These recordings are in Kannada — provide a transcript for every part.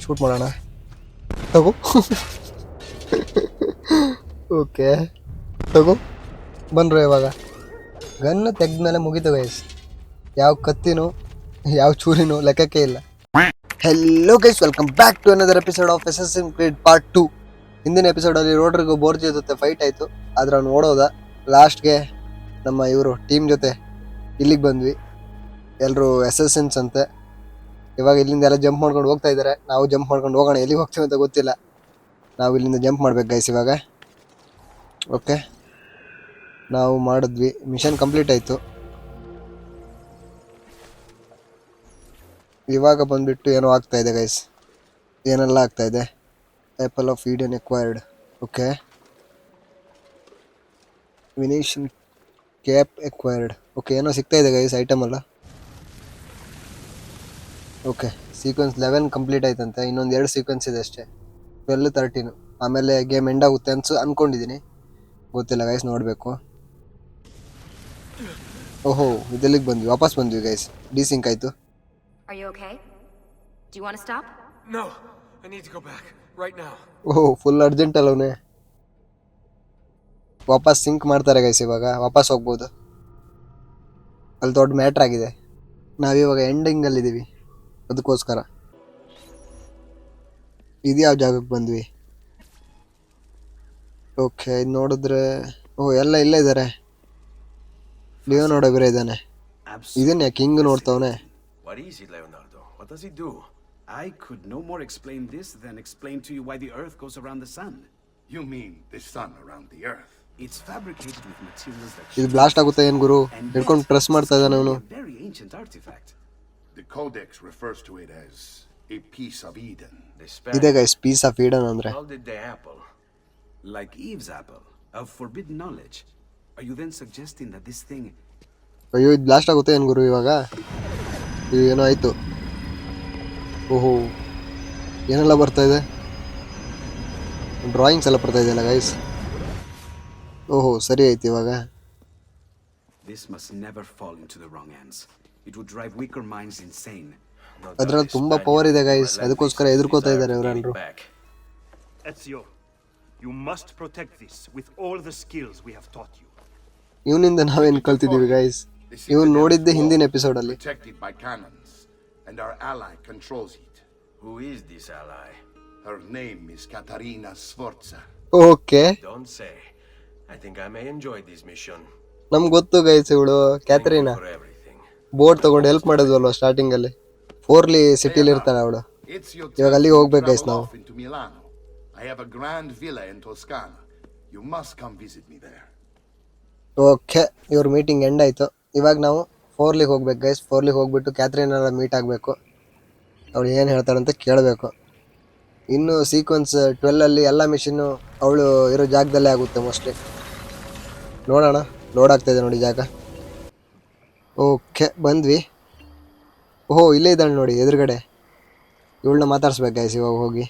ಶೂಟ್ ಮಾಡೋಣ ತಗೋ. ಓಕೆ ತಗೋ ಬಂದರು. ಇವಾಗ ಗನ್ನು ತೆಗೆದ್ಮೇಲೆ ಮುಗಿತು ಗೈಸ್. ಯಾವ ಕತ್ತಿನೂ ಯಾವ ಚೂರಿನೂ ಲೆಕ್ಕಕ್ಕೆ ಇಲ್ಲ. Hello guys, welcome back to another episode of Assassin's Creed part 2. ಹಿಂದಿನ ಎಪಿಸೋಡಲ್ಲಿ ರೋಡ್ರಿಗೂ ಬೋರ್ಜಿ ಜೊತೆ ಫೈಟ್ ಆಯಿತು, ಆದ್ರೆ ಅವ್ನು ಓಡೋದ. ಲಾಸ್ಟ್ಗೆ ನಮ್ಮ ಇವರು ಟೀಮ್ ಜೊತೆ ಇಲ್ಲಿಗೆ ಬಂದ್ವಿ. ಎಲ್ಲರೂ ಅಸಾಸಿನ್ಸ್ ಅಂತೆ. ಇವಾಗ ಇಲ್ಲಿಂದ ಎಲ್ಲ ಜಂಪ್ ಮಾಡ್ಕೊಂಡು ಹೋಗ್ತಾ ಇದ್ದಾರೆ. ನಾವು ಜಂಪ್ ಮಾಡ್ಕೊಂಡು ಹೋಗೋಣ. ಎಲ್ಲಿಗೆ ಹೋಗ್ತೀವಿ ಅಂತ ಗೊತ್ತಿಲ್ಲ. ನಾವು ಇಲ್ಲಿಂದ ಜಂಪ್ ಮಾಡ್ಬೇಕು ಗೈಸ್ ಇವಾಗ. ಓಕೆ, ನಾವು ಮಾಡಿದ್ವಿ. ಮಿಷನ್ ಕಂಪ್ಲೀಟ್ ಆಯಿತು. ಇವಾಗ ಬಂದುಬಿಟ್ಟು ಏನೋ ಆಗ್ತಾ ಇದೆ ಗೈಸ್. ಏನೆಲ್ಲ ಆಗ್ತಾ ಇದೆ. Apple of Eden acquired. Okay, Venetian cap acquired. Okay, ಏನೋ ಸಿಗ್ತಾ ಇದೆ ಗೈಸ್ ಐಟಮ್ ಅಲ್ಲ. ಓಕೆ, ಸೀಕ್ವೆನ್ಸ್ 11 ಕಂಪ್ಲೀಟ್ ಆಯ್ತಂತೆ. ಇನ್ನೊಂದು 2 ಸೀಕ್ವೆನ್ಸ್ ಇದೆ ಅಷ್ಟೇ, 12, 13. ಆಮೇಲೆ ಗೇಮ್ ಎಂಡ್ ಆಗುತ್ತೆ ಅನ್ಕೊಂಡಿದ್ದೀನಿ. ಗೊತ್ತಿಲ್ಲ ಗೈಸ್, ನೋಡಬೇಕು. ಓಹೋ, ಇದೆಲ್ಲಿಗೆ ಬಂದ್ವಿ? ವಾಪಸ್ ಬಂದ್ವಿ ಗೈಸ್. ಡಿಸಿಂಕ್ ಆಯಿತು. Are you okay? Do you want to stop? No, I need to go back right now. ಓಹೋ, ಫುಲ್ ಅರ್ಜೆಂಟ್ ಅಲ್ಲವನೇ. ವಾಪಸ್ ಸಿಂಕ್ ಮಾಡ್ತಾರೆ ಗೈಸ್. ಇವಾಗ ವಾಪಸ್ ಹೋಗ್ಬೋದು. ಅಲ್ಲಿ ದೊಡ್ಡ ಮ್ಯಾಟ್ರ್ ಆಗಿದೆ. ನಾವಿವಾಗ ಎಂಡಿಂಗಲ್ಲಿದ್ದೀವಿ, ಅದಕ್ಕೋಸ್ಕರ. ಇದು ಯಾವ ಜಾಗಕ್ಕೆ ಬಂದ್ವಿ? ಓಕೆ, ಇದು ನೋಡಿದ್ರೆ ಓಹ್ ಎಲ್ಲ ಇಲ್ಲೇ ಇದ್ದಾರೆ. ಲಿಯೋನಾರ್ಡೋ ಬೇರೆ ಇದ್ದಾನೆ. ಇದನ್ನ ಯಾಕೆ ಹಿಂಗೆ ನೋಡ್ತಾವನೆ? What is it, Leonardo? What does he do? I could no more explain this than explain to you why the Earth goes around the sun. You mean the sun around the Earth? It's fabricated with materials that ಇದು ಬ್ಲಾಸ್ಟ್ ಆಗುತ್ತೆ ಏನು ಗುರು? ಹಿಡ್ಕೊಂಡು ಪ್ರೆಸ್ ಮಾಡ್ತಾ ಇದ್ದಾನೆ ಅವನು. a very ancient artifact. The Codex refers to it as a piece of Eden. ಇದೆ ಗೈಸ್, ಪೀಸ್ ಆಫ್ ಈಡನ್ ಅಂದ್ರೆ. Called it the apple. Like Eve's apple of forbidden knowledge. Are you then suggesting that this thing... ಅಯ್ಯೋ, ಇದು ಬ್ಲಾಸ್ಟ್ ಆಗುತ್ತೆ ಏನು ಗುರು? ಇವಾಗ ಇದು ಏನೋ ಆಯಿತು. ಓಹೋ, ಏನೆಲ್ಲ ಬರ್ತಾ ಇದೆ? ಡ್ರಾಯಿಂಗ್ಸ್ ಎಲ್ಲ ಬರ್ತಾ ಇದೆಯಲ್ಲ ಗೈಸ್. ಓಹೋ, ಸರಿ ಆಯ್ತು ಇವಾಗ. This must never fall into the wrong hands. It would drive weaker minds insane. ಅದ್ರಲ್ಲಿ ತುಂಬಾ ಪವರ್ ಇದೆ ಗೈಸ್, ಅದಕ್ಕೋಸ್ಕರ ಎದುರ್ಕೋತಾ ಇದ್ದಾರೆ ಇವರೆಲ್ಲರೂ. Ezio, you must protect this with all the skills we have taught you. ಇವನಿಂದ ನಾವೇನು ಕಲ್ತಿದ್ದೀವಿ ಗೈಸ್? ಇವನು ನೋಡಿದ್ದೆ ಹಿಂದಿನ ಎಪಿಸೋಡ್ ಅಲ್ಲಿ. Protected by cannons, and our ally controls it. Who is this ally? Her name is Caterina Sforza. Okay, Don't say. I think I may enjoy this mission. ನಮ್ಗೆ ಗೊತ್ತು ಗೈಸ್, ಇವಳು ಕ್ಯಾಥರೀನಾ. For everything. ಬೋರ್ಡ್ ತಗೊಂಡು ಹೆಲ್ಪ್ ಮಾಡೋದ್ವಲ್ವ ಸ್ಟಾರ್ಟಿಂಗ್ ಅಲ್ಲಿ. ಫೋರ್ಲಿ ಸಿಟಿಲಿ ಇರ್ತಾಳೆ ಅವಳು. Ezio ಇವಾಗ ಅಲ್ಲಿಗೆ ಹೋಗ್ಬೇಕು ಗೈಸ್ ನಾವು. off into Milano. I have a grand villa in Toscana. You must come visit me there. Okay, ಇವ್ರ ಮೀಟಿಂಗ್ ಎಂಡ್ ಆಯಿತು. ಇವಾಗ ನಾವು ಫೋರ್ಲಿಗೆ ಹೋಗ್ಬೇಕು ಗೈಸ್. ಫೋರ್ಲಿಗೆ ಹೋಗ್ಬಿಟ್ಟು ಕ್ಯಾಥರೀನೆಲ್ಲ ಮೀಟ್ ಆಗಬೇಕು. ಅವಳು ಏನು ಹೇಳ್ತಾಳಂತ ಕೇಳಬೇಕು. ಇನ್ನು ಸೀಕ್ವೆನ್ಸ್ 12 ಎಲ್ಲ ಮಿಷನ್ನು ಅವಳು ಇರೋ ಜಾಗದಲ್ಲೇ ಆಗುತ್ತೆ ಮೋಸ್ಟ್ಲಿ. ನೋಡೋಣ. ಲೋಡ್ ಆಗ್ತಾಯಿದೆ ನೋಡಿ ಜಾಗ. ಓಕೆ, ಬಂದ್ವಿ. ಓಹೋ, ಇಲ್ಲೇ ಇದ್ದಾಳೆ ನೋಡಿ ಎದುರುಗಡೆ. ಇವಳನ್ನ ಮಾತಾಡ್ಸ್ಬೇಕು ಗೈಸ್ ಇವಾಗ ಹೋಗಿ.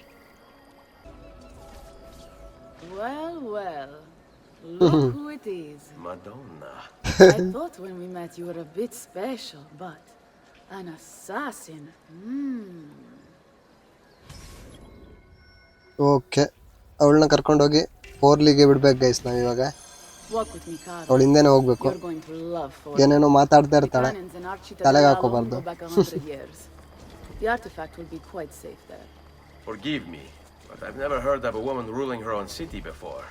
Well, well, look who it is. Madonna. I thought when we met you were a bit special, but an assassin. Okay, ಅವಳನ್ನ ಕರ್ಕೊಂಡೋಗಿ ಫೋರ್ಲಿಗೆ ಬಿಡ್ಬೇಕು ಗೈಸ್ ನಾವು ಇವಾಗ. Walk with me, Caro. ಅವಳು ಹಿಂದೆನೇ ಹೋಗ್ಬೇಕು. You're going to love for ಏನೇನೋ ಮಾತಾಡ್ತಾ ಇರ್ತಾಳೆ. cannons and architects ತಲೆಗೆ all ಹಾಕೋಬಾರ್ದು. go back 100 years. The artifact will be quite safe there. Forgive me, but I've never heard of a woman ruling her own city before.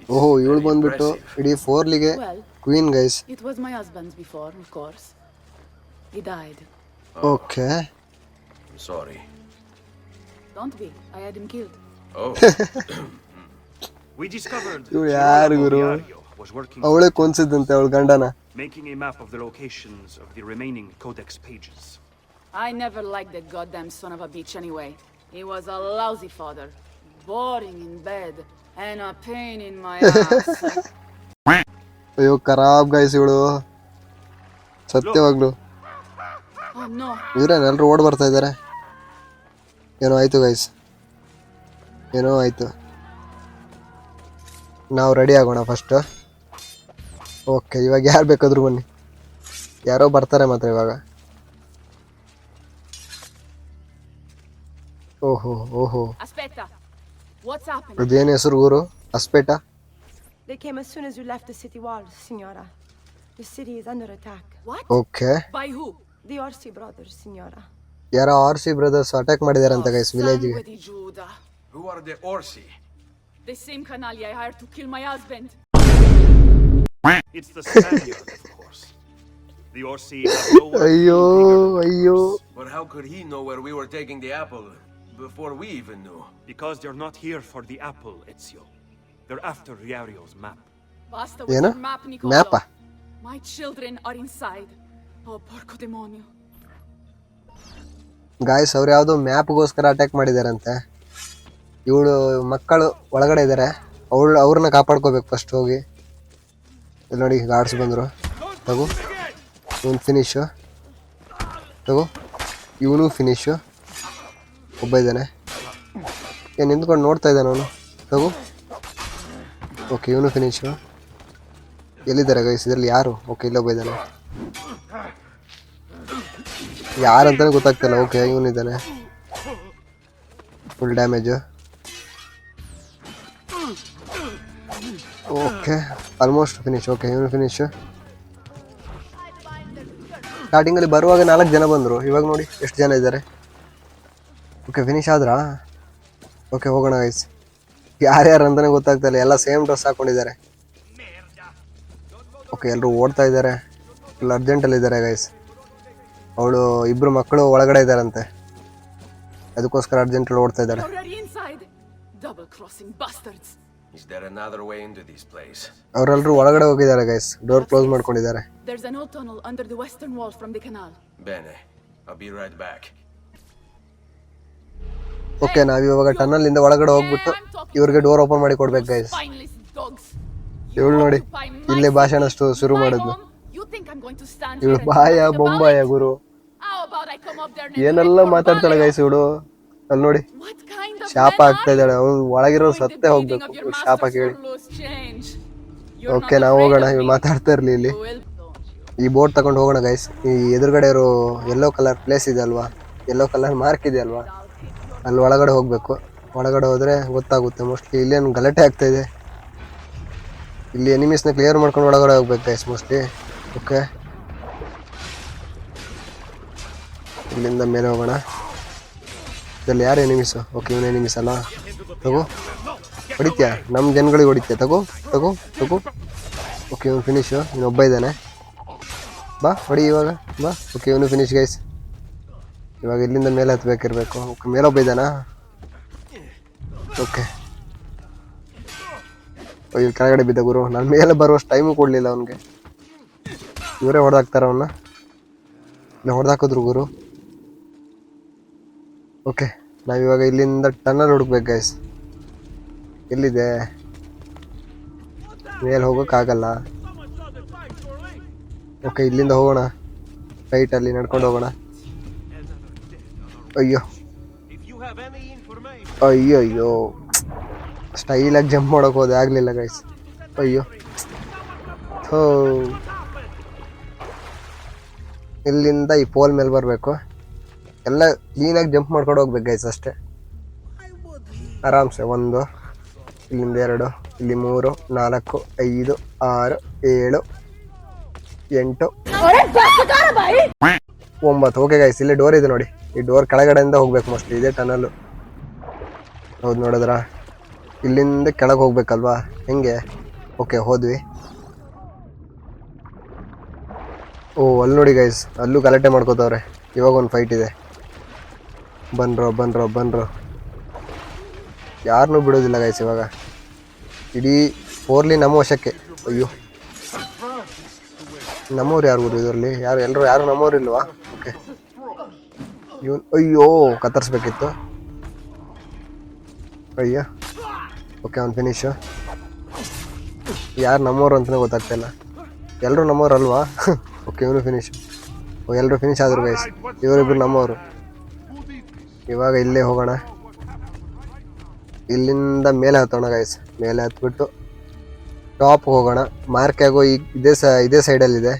It's ಓಹೋ, ಇವಳು very ಬಂದ್ಬಿಟ್ಟು impressive. ಇಡೀ ಫೋರ್ಲಿಗೆ Well, queen guys. it was my husband's before, of course. He died. Okay, I'm sorry. Don't be. I had him killed. Oh, We discovered ಇವಳು ಯಾರು ಗುರು? Diario was working, ಅವಳೇ ಕೊಂಸಿದ್ದಂತೆ ಅವಳ ಗಂಡನ. making a map of the locations of the remaining Codex pages. I never liked that goddamn son of a bitch anyway. He was a lousy father. Boring in bed. And a pain in my ass. ಅಯ್ಯೋ, ಖರಾಬ್ ಗೈಸ್ ಇವಳು ಸತ್ಯವಾಗ್ಲು. Oh no. ಇವ್ರೇನು ಎಲ್ಲರೂ ಓಡ್ ಬರ್ತಾ ಇದ್ದಾರೆ? ಏನೋ ಆಯಿತು ಗೈಸ್, ಏನೋ ಆಯಿತು. ನಾವು ರೆಡಿ ಆಗೋಣ ಫಸ್ಟು. ಓಕೆ, ಇವಾಗ ಯಾರು ಬೇಕಾದರೂ ಬನ್ನಿ. ಯಾರೋ ಬರ್ತಾರೆ ಮಾತ್ರ ಇವಾಗ. ಓಹೋ ಓಹೋ, Aspetta. What's happening? ಅದೇನು ಹೆಸರು ಊರು? ಅಸ್ಪೇಟ? They came as soon as you left the city walls, Signora. The city is under attack. What? Okay, By who? The Orsi brothers, Signora. ಯಾರೋ RC ಬ್ರದರ್ಸ್ ಅಟ್ಯಾಕ್ ಮಾಡಿದಾರಂತ ಗೈಸ್ ವಿಲೇಜ್ಗೆ. Sangue di Giuda. Who are the Orsi? The same canaglia I hired to kill my husband. It's the Spaniards, of course. The Orsi have no one ಅಯ್ಯೋ ಅಯ್ಯೋ, But how could he know where we were taking the apple before we even knew? because they're not here for the apple, Ezio. They're after Riario's map. Basta with ಏನು? your map, Niccolo. ಮ್ಯಾಪ? My children are inside. Oh, porco demonio. Guys ಅವ್ರು ಯಾವುದೋ ಮ್ಯಾಪ್ಗೋಸ್ಕರ ಅಟ್ಯಾಕ್ ಮಾಡಿದಾರಂತೆ. ಇವಳು ಮಕ್ಕಳು ಒಳಗಡೆ ಇದ್ದಾರೆ, ಅವ್ರನ್ನ ಕಾಪಾಡ್ಕೋಬೇಕು ಫಸ್ಟ್ ಹೋಗಿ. ಇಲ್ಲಿ ನೋಡಿ ಗಾರ್ಡ್ಸ್ ಬಂದರು. ತಗೋ ಇವನು ಫಿನಿಶು, ತಗೋ ಇವನು ಫಿನಿಶು. ಒಬ್ಬ ಇದ್ದಾನೆ, ಏನು ನಿಂತ್ಕೊಂಡು ನೋಡ್ತಾ ಇದ್ದಾನೆ ಅವನು. ತಗೋ, ಓಕೆ ಇವನು ಫಿನಿಶು. ಎಲ್ಲಿದ್ದಾರೆ ಗೈಸ್ ಇದರಲ್ಲಿ ಯಾರು? ಓಕೆ ಇಲ್ಲೊಬ್ಬ ಇದ್ದಾನೆ, ಯಾರಂತಾನೆ ಗೊತ್ತಾಗ್ತಿಲ್ಲ. ಓಕೆ ಇವನಿದ್ದಾನೆ, full damage. Okay almost finish. Okay ಇವನು ಫಿನಿಶು. ಸ್ಟಾರ್ಟಿಂಗಲ್ಲಿ ಬರುವಾಗ 4 ಜನ ಬಂದರು, ಇವಾಗ ನೋಡಿ ಎಷ್ಟು ಜನ ಇದ್ದಾರೆ. ಓಕೆ ಫಿನಿಶ್ ಆದ್ರಾ? ಓಕೆ ಹೋಗೋಣ ಗೈಸ್. ಯಾರ್ಯಾರು ಅಂತಲೇ ಗೊತ್ತಾಗ್ತಾಯಿಲ್ಲ, ಎಲ್ಲ ಸೇಮ್ ಡ್ರೆಸ್ ಹಾಕ್ಕೊಂಡಿದ್ದಾರೆ. ಓಕೆ ಎಲ್ಲರೂ ಓಡ್ತಾ ಇದ್ದಾರೆ, ಫುಲ್ ಅರ್ಜೆಂಟಲ್ಲಿದ್ದಾರೆ ಗೈಸ್. ಅವಳು ಇಬ್ಬರು ಮಕ್ಕಳು ಒಳಗಡೆ ಇದ್ದಾರಂತೆ, ಅದಕ್ಕೋಸ್ಕರ ಅರ್ಜೆಂಟಲ್ಲಿ ಓಡ್ತಾ ಇದ್ದಾರೆ. Already inside. Double-crossing bastards. Is there another way into this place? ಅವರೆಲ್ಲರೂ ಒಳಗಡೆ ಹೋಗಿದ್ದಾರೆ ಗೈಸ್, ಡೋರ್ ಕ್ಲೋಸ್ ಮಾಡ್ಕೊಂಡಿದ್ದಾರೆ. There's an old tunnel under the western wall from the canal. Bene, I'll be right back. Okay ನಾವಿವಾಗ ಟನಲಿಂದ ಒಳಗಡೆ ಹೋಗ್ಬಿಟ್ಟು ಇವ್ರಿಗೆ ಡೋರ್ ಓಪನ್ ಮಾಡಿ ಕೊಡ್ಬೇಕು ಗೈಸ್. Spineless dogs. ಇವಳು ನೋಡಿ ಇಲ್ಲೇ ಭಾಷಣ ಶುರು ಮಾಡಿದ್ಲು. ಇವಳು ಬಾಯ ಬೊಂಬಾಯ ಗುರು, How about I come up there and ಏನೆಲ್ಲ ಮಾತಾಡ್ತಾಳೆ ಗೈಸ್ ಇವಳು. ಅಲ್ಲಿ ನೋಡಿ What kind of ಶಾಪ men ಆಗ್ತಾ are ಇದ್ದಾಳೆ, you? ಅವಳು ಒಳಗಿರೋ Avoid the ಸತ್ತೇ beating ಹೋಗ್ಬೇಕು of your ಇವ್ಳು ಶಾಪ masters ಕೇಳಿ. for loose change. You're okay not ನಾವು afraid ಹೋಗೋಣ, of ಇವ್ಳು me. ಮಾತಾಡ್ತಾ ಇರ್ಲಿ ಇಲ್ಲಿ. You will, don't you? ಈ ಬೋಟ್ ತಗೊಂಡು ಹೋಗೋಣ ಗೈಸ್. ಈ ಎದುರುಗಡೆ ಇರೋ ಯೆಲ್ಲೋ ಕಲರ್ ಪ್ಲೇಸ್ ಇದೆ ಅಲ್ವಾ, ಯೆಲ್ಲೋ ಕಲರ್ ಮಾರ್ಕ್ ಇದೆ ಅಲ್ವಾ, ಅಲ್ಲಿ ಒಳಗಡೆ ಹೋಗ್ಬೇಕು. ಒಳಗಡೆ ಹೋದ್ರೆ ಗೊತ್ತಾಗುತ್ತೆ. ಮೋಸ್ಟ್ಲಿ ಇಲ್ಲೇನು ಗಲಾಟೆ ಆಗ್ತಾ ಇದೆ, ಇಲ್ಲಿ ಎನಿಮೀಸ್ನ ಕ್ಲಿಯರ್ ಮಾಡ್ಕೊಂಡು ಒಳಗಡೆ ಹೋಗ್ಬೇಕು ಗೈಸ್ ಮೋಸ್ಟ್ಲಿ. ಓಕೆ ಇಲ್ಲಿಂದ ಮೇಲೆ ಹೋಗೋಣ. ಇದರಲ್ಲಿ ಯಾರು ಎನಿಮೀಸು? ಓಕೆ ಇವನು ಎನಿಮೀಸ್ ಅಲ್ಲ. ತಗೋ ಹೊಡಿತ್ಯಾ, ನಮ್ಮ ಜನಗಳಿಗೆ ಹೊಡಿತ್ಯಾ? ತಗೋ ತಗೋ ತಗೋ. ಓಕೆ ಇವನು ಫಿನಿಶು, ಇನ್ನೊಬ್ಬ ಇದ್ದಾನೆ, ಬಾ ಹೊಡಿ ಇವಾಗ ಬಾ. ಓಕೆ ಇವನು ಫಿನಿಶ್ ಗೈಸ್. ಇವಾಗ ಇಲ್ಲಿಂದ ಮೇಲೆ ಹತ್ಬೇಕಿರ್ಬೇಕು. ಓಕೆ ಮೇಲೊಬ್ಬ ಇದ್ದಾನಾ? ಓಕೆ ಇಲ್ಲಿ ಕೆಳಗಡೆ ಬಿದ್ದ ಗುರು. ನಾನು ಮೇಲೆ ಬರುವಷ್ಟು ಟೈಮು ಕೊಡಲಿಲ್ಲ ಅವನಿಗೆ, ಇವರೇ ಹೊಡೆದಾಕ್ತಾರ ಅವನ್ನ. ಇಲ್ಲ ಹೊಡೆದಾಕಿದ್ರು ಗುರು. ಓಕೆ ನಾವಿವಾಗ ಇಲ್ಲಿಂದ ಟನ್ನಲ್ ಹುಡುಕ್ಬೇಕು ಗೈಸ್. ಎಲ್ಲಿದೆ? ಮೇಲೆ ಹೋಗೋಕ್ಕಾಗಲ್ಲ. ಓಕೆ ಇಲ್ಲಿಂದ ಹೋಗೋಣ, ರೈಟಲ್ಲಿ ನಡ್ಕೊಂಡು ಹೋಗೋಣ. ಅಯ್ಯೋ ಅಯ್ಯೋ ಅಯ್ಯೋ, ಸ್ಟೈಲಾಗಿ ಜಂಪ್ ಮಾಡೋಕೆ ಹೋದೆ, ಆಗಲಿಲ್ಲ ಗೈಸ್. ಅಯ್ಯೋ ಥೋ, ಇಲ್ಲಿಂದ ಈ ಪೋಲ್ ಮೇಲೆ ಬರಬೇಕು. ಎಲ್ಲ ಕ್ಲೀನಾಗಿ ಜಂಪ್ ಮಾಡ್ಕೊಂಡು ಹೋಗ್ಬೇಕು ಗೈಸ್ ಅಷ್ಟೇ, ಆರಾಮ್ಸೆ. 1 ಇಲ್ಲಿಂದ 2 ಇಲ್ಲಿ 3 4 5 6 7 8 9. ಓಕೆ ಗೈಸ್ ಇಲ್ಲಿ ಡೋರ್ ಇದೆ ನೋಡಿ, ಈ ಡೋರ್ ಕೆಳಗಡೆಯಿಂದ ಹೋಗ್ಬೇಕು ಮೋಸ್ಟ್ಲಿ. ಇದೇ ಟನಲ್ಲು, ಹೌದು ನೋಡಿದ್ರಾ? ಇಲ್ಲಿಂದ ಕೆಳಗೆ ಹೋಗ್ಬೇಕಲ್ವಾ, ಹೆಂಗೆ? ಓಕೆ ಹೋದ್ವಿ. ಓ ಅಲ್ಲಿ ನೋಡಿ ಗೈಸ್, ಅಲ್ಲೂ ಗಲಾಟೆ ಮಾಡ್ಕೋತವ್ರೆ. ಇವಾಗ ಒಂದು ಫೈಟ್ ಇದೆ. ಬನ್ರೋ ಯಾರನ್ನೂ ಬಿಡೋದಿಲ್ಲ ಗೈಸ್ ಇವಾಗ. ಇಡೀ ಫೋರ್ಲಿ ನಮ್ಮ ವಶಕ್ಕೆ. ಅಯ್ಯೋ ನಮ್ಮವ್ರು ಯಾರು ಗುರು ಇದರಲ್ಲಿ? ಯಾರು ನಮ್ಮವ್ರು ಇಲ್ವಾ? ಓಕೆ ಇವನು ಅಯ್ಯೋ ಕತ್ತರಿಸ್ಬೇಕಿತ್ತು. ಅಯ್ಯೋ ಓಕೆ ಅವ್ನು ಫಿನಿಶು. ಯಾರು ನಮ್ಮವ್ರು ಅಂತಲೇ ಗೊತ್ತಾಗ್ತಾಯಿಲ್ಲ. ಎಲ್ಲರೂ ನಮ್ಮವ್ರು ಅಲ್ವಾ? ಓಕೆ ಇವನು ಫಿನಿಶು. ಎಲ್ಲರೂ ಫಿನಿಶ್ ಆದರು ಗೈಸ್, ಇವರಿಬ್ರು ನಮ್ಮವರು. ಇವಾಗ ಇಲ್ಲೇ ಹೋಗೋಣ, ಇಲ್ಲಿಂದ ಮೇಲೆ ಹತ್ತೋಣ ಗೈಸ್. ಮೇಲೆ ಹತ್ಬಿಟ್ಟು ಟಾಪ್ಗೆ ಹೋಗೋಣ. ಮಾರ್ಕ್ ಆಗೋ ಈಗ ಇದೇ ಸೈಡಲ್ಲಿದೆ.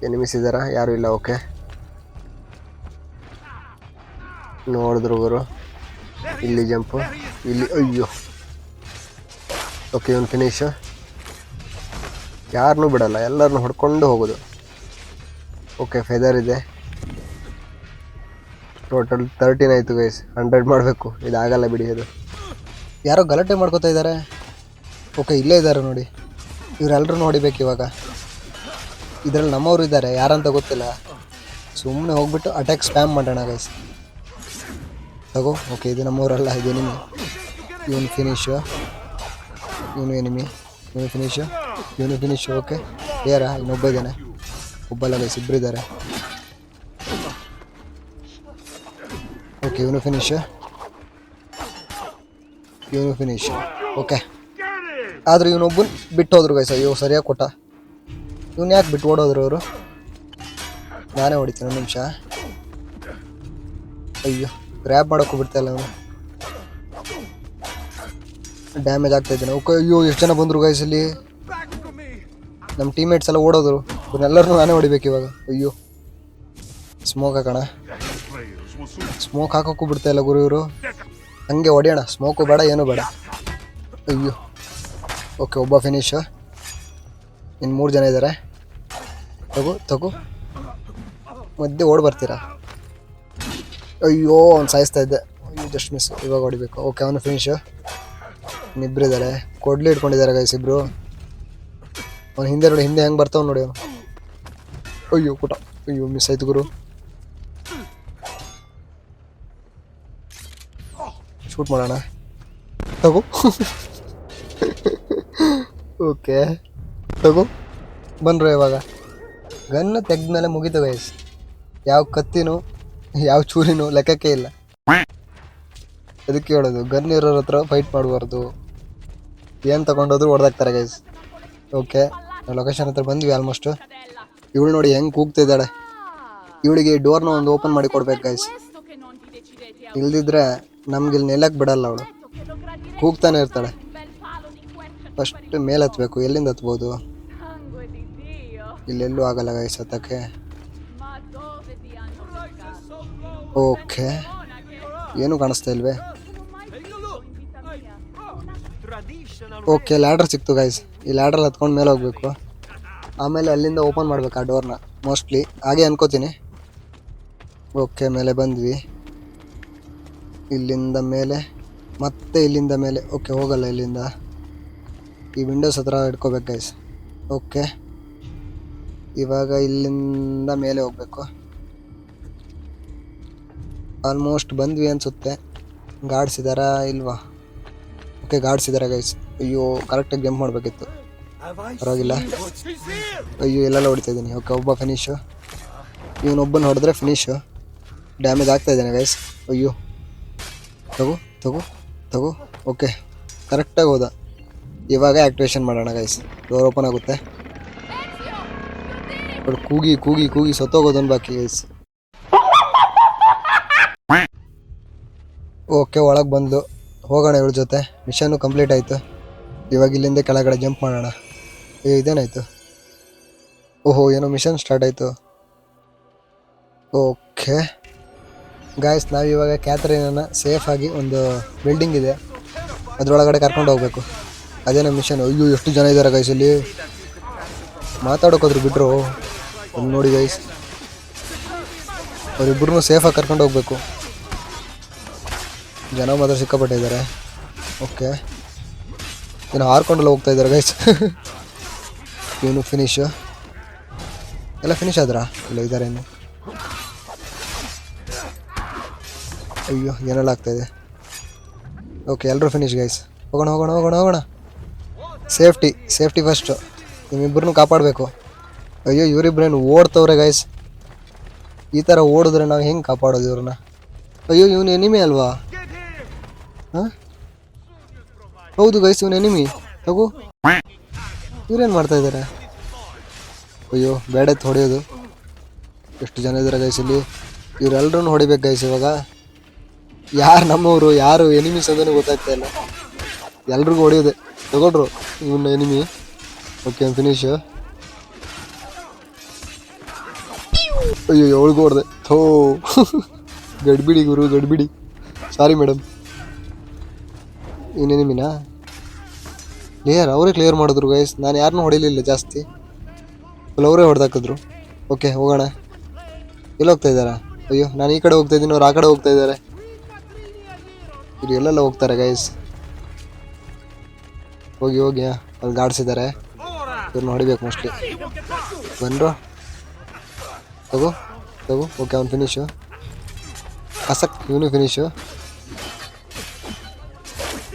ಎನಿಮಿಸ್ ಇದ್ದಾರಾ? ಯಾರೂ ಇಲ್ಲ. ಓಕೆ ನೋಡಿದ್ರು ಗುರು, ಇಲ್ಲಿ ಜಂಪು, ಇಲ್ಲಿ ಅಯ್ಯೋ. ಓಕೆ, ಇವನು ಫಿನಿಶ್. ಯಾರನ್ನೂ ಬಿಡಲ್ಲ, ಎಲ್ಲರನ್ನೂ ಹೊಡ್ಕೊಂಡು ಹೋಗೋದು. ಓಕೆ, ಫೆದರ್ ಇದೆ. ಟೋಟಲ್ 13 ಆಯಿತು ಗೈಸ್. 100 ಮಾಡಬೇಕು, ಇದಾಗಲ್ಲ ಬಿಡಿ. ಅದು ಯಾರೋ ಗಲಾಟೆ ಮಾಡ್ಕೋತಾ ಇದ್ದಾರೆ. ಓಕೆ, ಇಲ್ಲೇ ಇದ್ದಾರೆ ನೋಡಿ. ಇವರೆಲ್ಲರೂ ನೋಡಿಬೇಕು ಇವಾಗ. ಇದರಲ್ಲಿ ನಮ್ಮವರು ಇದ್ದಾರೆ, ಯಾರಂತ ಗೊತ್ತಿಲ್ಲ. ಸುಮ್ಮನೆ ಹೋಗ್ಬಿಟ್ಟು ಅಟ್ಯಾಕ್ ಸ್ಪ್ಯಾಮ್ ಮಾಡೋಣ ಗೈಸ್. ತಗೋ. ಓಕೆ, ಇದು ನಮ್ಮವರಲ್ಲ, ಇದು ಎನಿಮಿ. ಇವನು ಫಿನಿಶು, ಇವನು ಎನಿಮಿ, ಇವನು ಫಿನಿಶು, ಇವನು ಫಿನಿಶು. ಓಕೆ, ಯಾರಾ ಇನ್ನೊಬ್ಬ ಇದ್ದಾನೆ, ಒಬ್ಬಲ್ಲ ಗೈಸ್, ಇಬ್ಬರು ಇದ್ದಾರೆ. ಓಕೆ, ಇವನು ಫಿನಿಶು, ಇವನು ಫಿನಿಶ್. ಓಕೆ, ಆದ್ರೆ ಇವನೊಬ್ಬನ ಬಿಟ್ಟು ಹೋದ್ರು ಗೈಸ್. ಅಯ್ಯೋ, ಸರಿಯಾಗಿ ಕೊಟ್ಟ. ಇವನು ಯಾಕೆ ಬಿಟ್ಟು ಓಡೋದ್ರು ಅವರು? ನಾನೇ ಹೊಡಿತೀನಿ, ಒಂದು ನಿಮಿಷ. ಅಯ್ಯೋ, ಗ್ರ್ಯಾಬ್ ಮಾಡೋಕ್ಕೂ ಬಿಡ್ತಾಯಿಲ್ಲ ಅವನು. ಡ್ಯಾಮೇಜ್ ಆಗ್ತಾ ಇದ್ದಾನೆ. ಓಕೆ, ಅಯ್ಯೋ ಎಷ್ಟು ಜನ ಬಂದರು ಗೈಸ್ ಇಲ್ಲಿ. ನಮ್ಮ ಟೀಮ್ಮೇಟ್ಸ್ ಎಲ್ಲ ಓಡೋದ್ರು. ಇವನ್ನೆಲ್ಲರೂ ನಾನೇ ಹೊಡಿಬೇಕು ಇವಾಗ. ಅಯ್ಯೋ, ಸ್ಮೋಕ್ ಹಾಕೋಣ. ಸ್ಮೋಕ್ ಹಾಕೋಕ್ಕೂ ಬಿಡ್ತಾಯಿಲ್ಲ ಗುರು ಇವರು. ಹಂಗೆ ಹೊಡೆಯೋಣ, ಸ್ಮೋಕು ಬೇಡ, ಏನೂ ಬೇಡ. ಅಯ್ಯೋ. ಓಕೆ, ಒಬ್ಬ ಫಿನಿಶು. ಇನ್ನು 3 ಜನ ಇದ್ದಾರೆ. ತಗೋ ಮಧ್ಯೆ ಓಡಿ ಬರ್ತೀರಾ? ಅಯ್ಯೋ, ಅವ್ನು ಸಾಯಿಸ್ತಾ ಇದ್ದೆ. ಅಯ್ಯೋ, ಜಸ್ಟ್ ಮಿಸ್. ಇವಾಗ ಹೊಡಿಬೇಕು. ಓಕೆ, ಅವನು ಫಿನಿಶು. ಇನ್ನಿಬ್ಬರು ಇದ್ದಾರೆ, ಕೊಡ್ಲಿ ಇಟ್ಕೊಂಡಿದ್ದಾರೆ ಗೈಸ್ ಇಬ್ಬರು. ಅವ್ನು ಹಿಂದೆ ನೋಡಿ, ಹಿಂದೆ ಹೆಂಗೆ ಬರ್ತಾವ್ ನೋಡಿ ಅವನು. ಅಯ್ಯೋ ಪುಟ, ಅಯ್ಯೋ ಮಿಸ್ ಆಯ್ತು ಗುರು. ಶೂಟ್ ಮಾಡೋಣ. ತಗೋ. ಓಕೆ, ತಗೋ. ಬನ್ರು ಇವಾಗ. ಗನ್ನು ತೆಗೆದ್ಮೇಲೆ ಮುಗೀತು ಗೈಸ್. ಯಾವ ಕತ್ತಿನೂ ಯಾವ ಚೂರಿನೂ ಲೆಕ್ಕಕ್ಕೆ ಇಲ್ಲ. ಅದಕ್ಕೆ ಹೇಳೋದು, ಗನ್ ಇರೋರ ಹತ್ರ ಫೈಟ್ ಮಾಡಬಾರ್ದು. ಏನು ತಗೊಂಡೋದ್ರು ಹೊಡೆದಾಕ್ತಾರೆ ಗೈಸ್. ಓಕೆ, ನಾವು ಲೊಕೇಶನ್ ಹತ್ರ ಬಂದ್ವಿ ಆಲ್ಮೋಸ್ಟ್. ಇವಳು ನೋಡಿ ಹೆಂಗೆ ಕೂಗ್ತಿದ್ದಾಳೆ. ಇವಳಿಗೆ ಡೋರ್ನ ಒಂದು ಓಪನ್ ಮಾಡಿ ಕೊಡ್ಬೇಕು ಗೈಸ್. ಇಲ್ದಿದ್ರೆ ನಮ್ಗೆ ಇಲ್ಲಿ ನೆಲಕ್ಕೆ ಬಿಡಲ್ಲ ಅವಳು. ಕೂಗ್ತಾನೆ ಇರ್ತಾಳೆ. ಫಸ್ಟ್ ಮೇಲೆ ಹತ್ಬೇಕು. ಎಲ್ಲಿಂದ ಹತ್ಬೋದು? ಇಲ್ಲೆಲ್ಲೂ ಆಗಲ್ಲ ಗೈಸ್ ಹತ್ತಕ್ಕೆ. ಓಕೆ, ಏನೂ ಕಾಣಿಸ್ತಾ ಇಲ್ವೇ? ಓಕೆ, ಲ್ಯಾಡ್ರ್ ಸಿಕ್ತು ಗೈಸ್. ಈ ಲ್ಯಾಡ್ರಲ್ಲಿ ಹತ್ಕೊಂಡು ಮೇಲೆ ಹೋಗ್ಬೇಕು. ಆಮೇಲೆ ಅಲ್ಲಿಂದ ಓಪನ್ ಮಾಡ್ಬೇಕು ಆ ಡೋರ್ನ, ಮೋಸ್ಟ್ಲಿ ಹಾಗೆ ಅನ್ಕೋತೀನಿ. ಓಕೆ, ಮೇಲೆ ಬಂದ್ವಿ. ಇಲ್ಲಿಂದ ಮೇಲೆ, ಮತ್ತೆ ಇಲ್ಲಿಂದ ಮೇಲೆ. ಓಕೆ, ಹೋಗಲ್ಲ ಇಲ್ಲಿಂದ. ಈ ವಿಂಡೋಸ್ ಹತ್ರ ಇಟ್ಕೋಬೇಕು ಗೈಸ್. ಓಕೆ, ಇವಾಗ ಇಲ್ಲಿಂದ ಮೇಲೆ ಹೋಗಬೇಕು. ಆಲ್ಮೋಸ್ಟ್ ಬಂದ್ವಿ ಅನಿಸುತ್ತೆ. ಗಾರ್ಡ್ಸ್ ಇದ್ದಾರಾ ಇಲ್ವಾ? ಓಕೆ, ಗಾರ್ಡ್ಸ್ ಇದ್ದಾರೆ ಗೈಸ್. ಅಯ್ಯೋ, ಕರೆಕ್ಟಾಗಿ ಜಂಪ್ ಮಾಡಬೇಕಿತ್ತು. ಪರವಾಗಿಲ್ಲ. ಅಯ್ಯೋ, ಎಲ್ಲೆಲ್ಲ ಹೊಡಿತಾ ಇದ್ದೀನಿ. ಓಕೆ, ಒಬ್ಬ ಫಿನಿಶು. ಇವನೊಬ್ಬನ ಹೊಡೆದ್ರೆ ಫಿನಿಶು. ಡ್ಯಾಮೇಜ್ ಆಗ್ತಾ ಇದ್ದಾನೆ ಗೈಸ್. ಅಯ್ಯೋ, ತಗೋ. ಓಕೆ, ಕರೆಕ್ಟಾಗಿ ಹೋದ. ಇವಾಗ ಆ್ಯಕ್ಟಿವೇಶನ್ ಮಾಡೋಣ ಗೈಸ್. ಡೋರ್ ಓಪನ್ ಆಗುತ್ತೆ. ಕೂಗಿ ಸತ್ತೋಗೋದೊಂದು ಬಾಕಿ ಗೈಸ್. ಓಕೆ, ಒಳಗೆ ಬಂದು ಹೋಗೋಣ ಇವಳ ಜೊತೆ. ಮಿಷನ್ನು ಕಂಪ್ಲೀಟ್ ಆಯಿತು. ಇವಾಗ ಇಲ್ಲಿಂದ ಕೆಳಗಡೆ ಜಂಪ್ ಮಾಡೋಣ. ಇದೇನಾಯಿತು? ಓಹೋ, ಏನೋ ಮಿಷನ್ ಸ್ಟಾರ್ಟ್ ಆಯಿತು. ಓಕೆ ಗಾಯ್ಸ್, ನಾವಿವಾಗ ಕ್ಯಾಥರಿನನ್ನು ಸೇಫಾಗಿ ಒಂದು ಬಿಲ್ಡಿಂಗ್ ಇದೆ ಅದರೊಳಗಡೆ ಕರ್ಕೊಂಡು ಹೋಗ್ಬೇಕು. ಅದೇ ನಮ್ಮ ಮಿಷನ್. ಅಯ್ಯೋ, ಎಷ್ಟು ಜನ ಇದ್ದಾರೆ ಗೈಸ್ ಇಲ್ಲಿ. ಮಾತಾಡೋಕೋದ್ರು ಬಿಟ್ಟರು. ಒಂದು ನೋಡಿ ಗೈಸ್, ಅವರಿಬ್ಬರನ್ನೂ ಸೇಫಾಗಿ ಕರ್ಕೊಂಡು ಹೋಗ್ಬೇಕು. ಜನ ಮಾತ್ರ ಸಿಕ್ಕಾಪಟ್ಟಿದ್ದಾರೆ. ಓಕೆ, ಇನ್ನು ಹಾರ್ಕೊಂಡೆಲ್ಲ ಹೋಗ್ತಾ ಇದ್ದಾರೆ ಗೈಸ್. ಇವನು ಫಿನಿಶು. ಎಲ್ಲ ಫಿನಿಶ್ ಆದ್ರಾ? ಇಲ್ಲ, ಇದ್ದಾರೆ ಇನ್ನು. ಅಯ್ಯೋ, ಏನೆಲ್ಲ ಆಗ್ತಾಯಿದೆ. ಓಕೆ, ಎಲ್ಲರೂ ಫಿನಿಶ್ ಗೈಸ್. ಹೋಗೋಣ. Safety first. ನಿಮ್ಮಿಬ್ಬರನ್ನೂ ಕಾಪಾಡಬೇಕು. ಅಯ್ಯೋ, ಇವರಿಬ್ಬರೇನು ಓಡ್ತವ್ರೆ ಗೈಸ್. ಈ ಥರ ಓಡಿದ್ರೆ ನಾವು ಹೆಂಗೆ ಕಾಪಾಡೋದು ಇವ್ರನ್ನ? ಅಯ್ಯೋ, ಇವನು ಎನಿಮಿ ಅಲ್ವಾ? ಹಾಂ, ಹೌದು ಗೈಸ್, ಇವನು ಎನಿಮಿ. ತಗೋ. ಇವ್ರೇನು ಮಾಡ್ತಾ ಇದ್ದಾರೆ? ಅಯ್ಯೋ, ಬೇಡ ಹೊಡೆಯೋದು. ಎಷ್ಟು ಜನ ಇದ್ದಾರೆ ಗೈಸ್ ಇಲ್ಲಿ. ಇವರೆಲ್ಲರೂ ಹೊಡಿಬೇಕು ಗೈಸ್. ಇವಾಗ ಯಾರು ನಮ್ಮವರು, ಯಾರು ಎನಿಮೀಸ್ ಅದನ್ನು ಗೊತ್ತಾಗ್ತಾ ಇಲ್ಲ. ಎಲ್ರಿಗೂ ಹೊಡೆಯೋದೆ. ತಗೊಳ್ರು ಇವನ್ನ ಎನಿಮಿ. Okay, finish. ಅಯ್ಯೋ, ಅವಳಿಗೂ ಹೊಡೆದೆ. ಥೋ, ಗಡ್ಬಿಡಿ ಗುರು ಗಡ್ಬಿಡಿ. Sorry madam. ಇನ್ನೇನಿಮಿನಾ ಕ್ಲಿಯರ್, ಅವರೇ ಕ್ಲಿಯರ್ ಮಾಡಿದ್ರು ಗೈಸ್. ನಾನು ಯಾರನ್ನೂ ಹೊಡಿಲಿಲ್ಲ ಜಾಸ್ತಿ, ಫುಲ್ ಅವರೇ ಹೊಡೆದಾಕಿದ್ರು. ಓಕೆ ಹೋಗೋಣ. ಎಲ್ಲಿ ಹೋಗ್ತಾ ಇದ್ದಾರಾ? ಅಯ್ಯೋ ನಾನು ಈ ಕಡೆ ಹೋಗ್ತಾ ಇದ್ದೀನಿ, ಅವ್ರು ಆ ಕಡೆ ಹೋಗ್ತಾ ಇದ್ದಾರೆ. ಇವ್ರು ಎಲ್ಲೆಲ್ಲ ಹೋಗ್ತಾರೆ ಗೈಸ್. ಹೋಗಿ ಹೋಗಿ ಅಲ್ಲಿ ಗಾಡ್ಸಿದ್ದಾರೆ, ಇವ್ರನ್ನ ಹೊಡಿಬೇಕು ಮೋಸ್ಟ್ಲಿ. ಬಂದರು ತಗೋ ತಗೋ. ಓಕೆ ಅವ್ನು ಫಿನಿಶು. ಕಸಕ್ ಇವನು ಫಿನಿಶು.